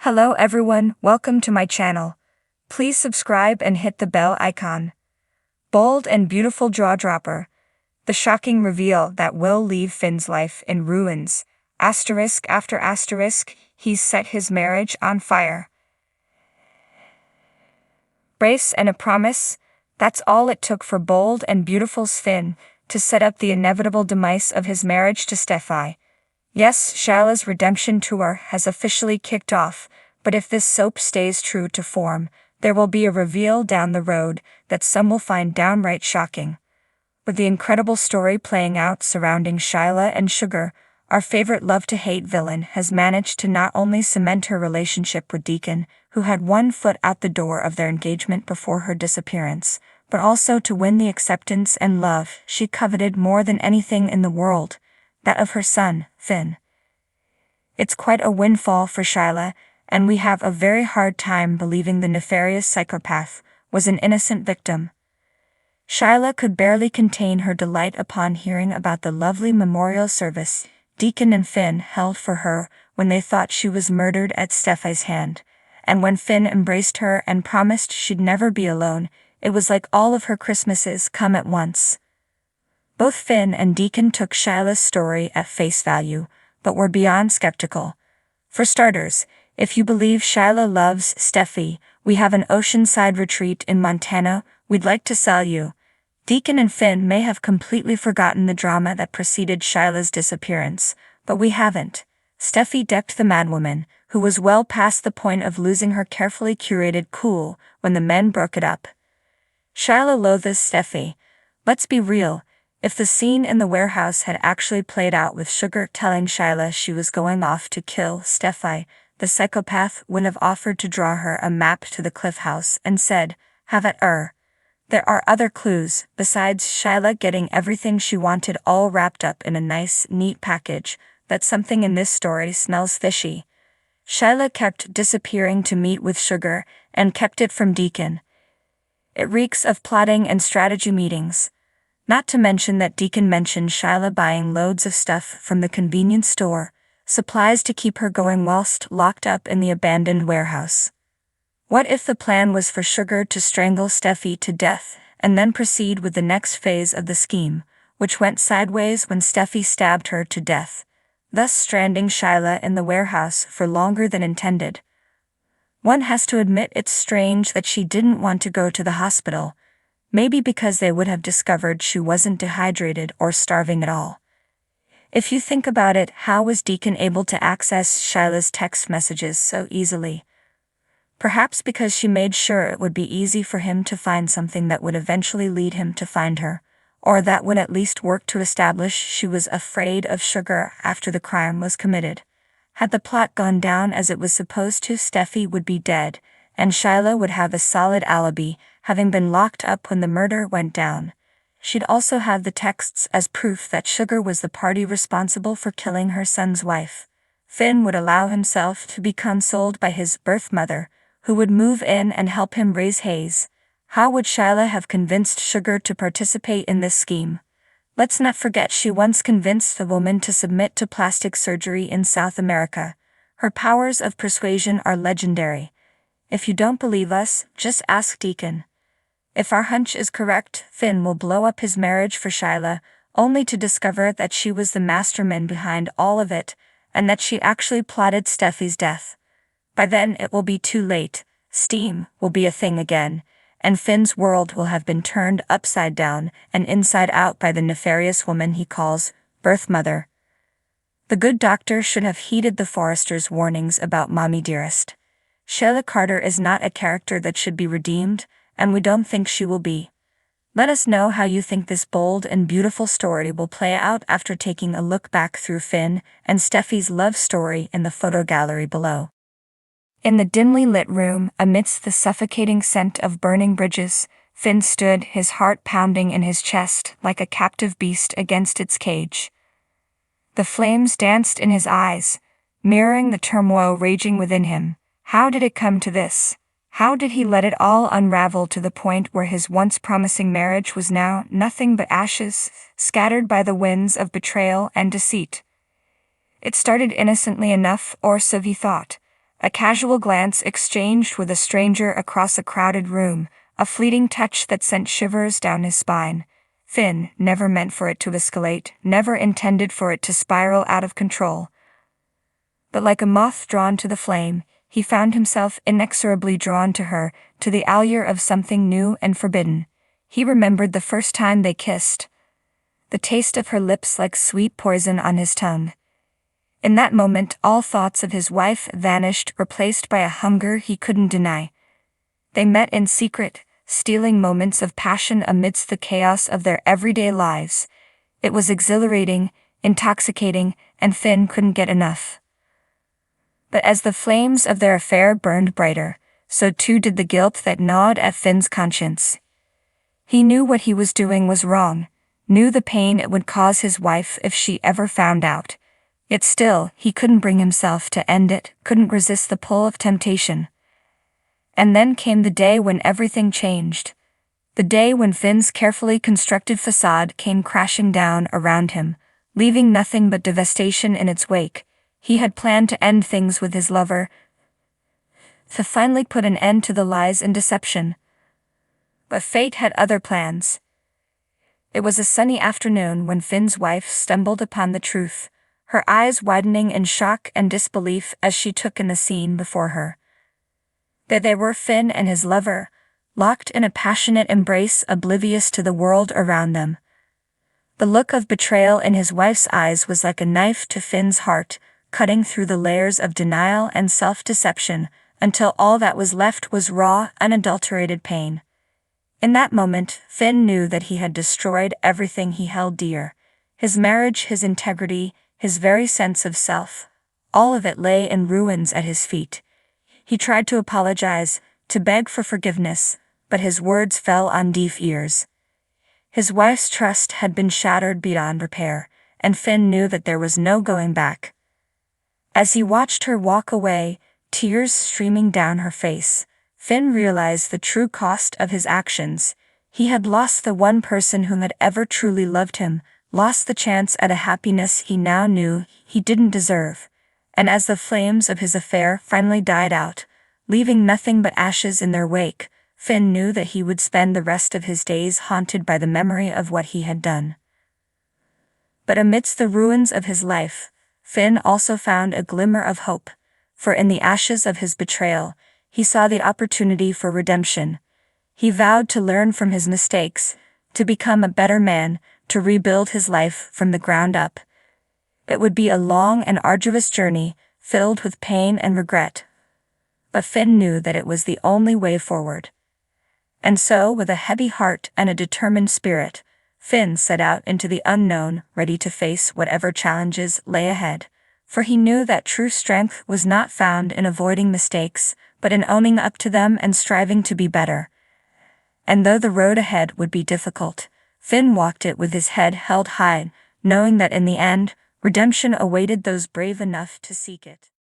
Hello everyone, welcome to my channel. Please subscribe and hit the bell icon. Bold and beautiful jaw-dropper. The shocking reveal that will leave Finn's life in ruins. Asterisk after asterisk, he's set his marriage on fire. Brace and a promise, that's all it took for bold and beautiful Finn to set up the inevitable demise of his marriage to Steffi. Yes, Shyla's redemption tour has officially kicked off, but if this soap stays true to form, there will be a reveal down the road that some will find downright shocking. With the incredible story playing out surrounding Shyla and Sugar, our favorite love-to-hate villain has managed to not only cement her relationship with Deacon, who had one foot out the door of their engagement before her disappearance, but also to win the acceptance and love she coveted more than anything in the world, that of her son, Finn. It's quite a windfall for Shyla, and we have a very hard time believing the nefarious psychopath was an innocent victim. Shyla could barely contain her delight upon hearing about the lovely memorial service Deacon and Finn held for her when they thought she was murdered at Steffi's hand, and when Finn embraced her and promised she'd never be alone, it was like all of her Christmases come at once. Both Finn and Deacon took Shyla's story at face value, but were beyond skeptical. For starters, if you believe Shyla loves Steffi, we have an oceanside retreat in Montana we'd like to sell you. Deacon and Finn may have completely forgotten the drama that preceded Shyla's disappearance, but we haven't. Steffi decked the madwoman, who was well past the point of losing her carefully curated cool when the men broke it up. Shyla loathes Steffi. Let's be real. If the scene in the warehouse had actually played out with Sugar telling Shyla she was going off to kill Steffi, the psychopath would have offered to draw her a map to the cliff house and said, "Have at her." There are other clues, besides Shyla getting everything she wanted all wrapped up in a nice, neat package, that something in this story smells fishy. Shyla kept disappearing to meet with Sugar, and kept it from Deacon. It reeks of plotting and strategy meetings. Not to mention that Deacon mentioned Shyla buying loads of stuff from the convenience store, supplies to keep her going whilst locked up in the abandoned warehouse. What if the plan was for Sugar to strangle Steffi to death, and then proceed with the next phase of the scheme, which went sideways when Steffi stabbed her to death, thus stranding Shyla in the warehouse for longer than intended? One has to admit it's strange that she didn't want to go to the hospital, maybe because they would have discovered she wasn't dehydrated or starving at all. If you think about it, how was Deacon able to access Shyla's text messages so easily? Perhaps because she made sure it would be easy for him to find something that would eventually lead him to find her, or that would at least work to establish she was afraid of Sugar after the crime was committed. Had the plot gone down as it was supposed to, Steffi would be dead, and Shyla would have a solid alibi, having been locked up when the murder went down. She'd also have the texts as proof that Sugar was the party responsible for killing her son's wife. Finn would allow himself to be consoled by his birth mother, who would move in and help him raise Hayes. How would Shyla have convinced Sugar to participate in this scheme? Let's not forget she once convinced the woman to submit to plastic surgery in South America. Her powers of persuasion are legendary. If you don't believe us, just ask Deacon. If our hunch is correct, Finn will blow up his marriage for Shyla, only to discover that she was the mastermind behind all of it, and that she actually plotted Steffi's death. By then it will be too late. Steam will be a thing again, and Finn's world will have been turned upside down and inside out by the nefarious woman he calls birth mother. The good doctor should have heeded the forester's warnings about Mommy Dearest. Shyla Carter is not a character that should be redeemed, and we don't think she will be. Let us know how you think this bold and beautiful story will play out after taking a look back through Finn and Steffi's love story in the photo gallery below. In the dimly lit room, amidst the suffocating scent of burning bridges, Finn stood, his heart pounding in his chest like a captive beast against its cage. The flames danced in his eyes, mirroring the turmoil raging within him. How did it come to this? How did he let it all unravel to the point where his once promising marriage was now nothing but ashes, scattered by the winds of betrayal and deceit? It started innocently enough, or so he thought. A casual glance exchanged with a stranger across a crowded room, a fleeting touch that sent shivers down his spine. Finn never meant for it to escalate, never intended for it to spiral out of control. But like a moth drawn to the flame, he found himself inexorably drawn to her, to the allure of something new and forbidden. He remembered the first time they kissed, the taste of her lips like sweet poison on his tongue. In that moment, all thoughts of his wife vanished, replaced by a hunger he couldn't deny. They met in secret, stealing moments of passion amidst the chaos of their everyday lives. It was exhilarating, intoxicating, and Finn couldn't get enough. But as the flames of their affair burned brighter, so too did the guilt that gnawed at Finn's conscience. He knew what he was doing was wrong, knew the pain it would cause his wife if she ever found out. Yet still, he couldn't bring himself to end it, couldn't resist the pull of temptation. And then came the day when everything changed. The day when Finn's carefully constructed facade came crashing down around him, leaving nothing but devastation in its wake. He had planned to end things with his lover, to finally put an end to the lies and deception. But fate had other plans. It was a sunny afternoon when Finn's wife stumbled upon the truth, her eyes widening in shock and disbelief as she took in the scene before her. There they were, Finn and his lover, locked in a passionate embrace, oblivious to the world around them. The look of betrayal in his wife's eyes was like a knife to Finn's heart, cutting through the layers of denial and self-deception, until all that was left was raw, unadulterated pain. In that moment, Finn knew that he had destroyed everything he held dear. His marriage, his integrity, his very sense of self. All of it lay in ruins at his feet. He tried to apologize, to beg for forgiveness, but his words fell on deaf ears. His wife's trust had been shattered beyond repair, and Finn knew that there was no going back. As he watched her walk away, tears streaming down her face, Finn realized the true cost of his actions. He had lost the one person who had ever truly loved him, lost the chance at a happiness he now knew he didn't deserve. And as the flames of his affair finally died out, leaving nothing but ashes in their wake, Finn knew that he would spend the rest of his days haunted by the memory of what he had done. But amidst the ruins of his life, Finn also found a glimmer of hope, for in the ashes of his betrayal, he saw the opportunity for redemption. He vowed to learn from his mistakes, to become a better man, to rebuild his life from the ground up. It would be a long and arduous journey, filled with pain and regret. But Finn knew that it was the only way forward. And so, with a heavy heart and a determined spirit, Finn set out into the unknown, ready to face whatever challenges lay ahead. For he knew that true strength was not found in avoiding mistakes, but in owning up to them and striving to be better. And though the road ahead would be difficult, Finn walked it with his head held high, knowing that in the end, redemption awaited those brave enough to seek it.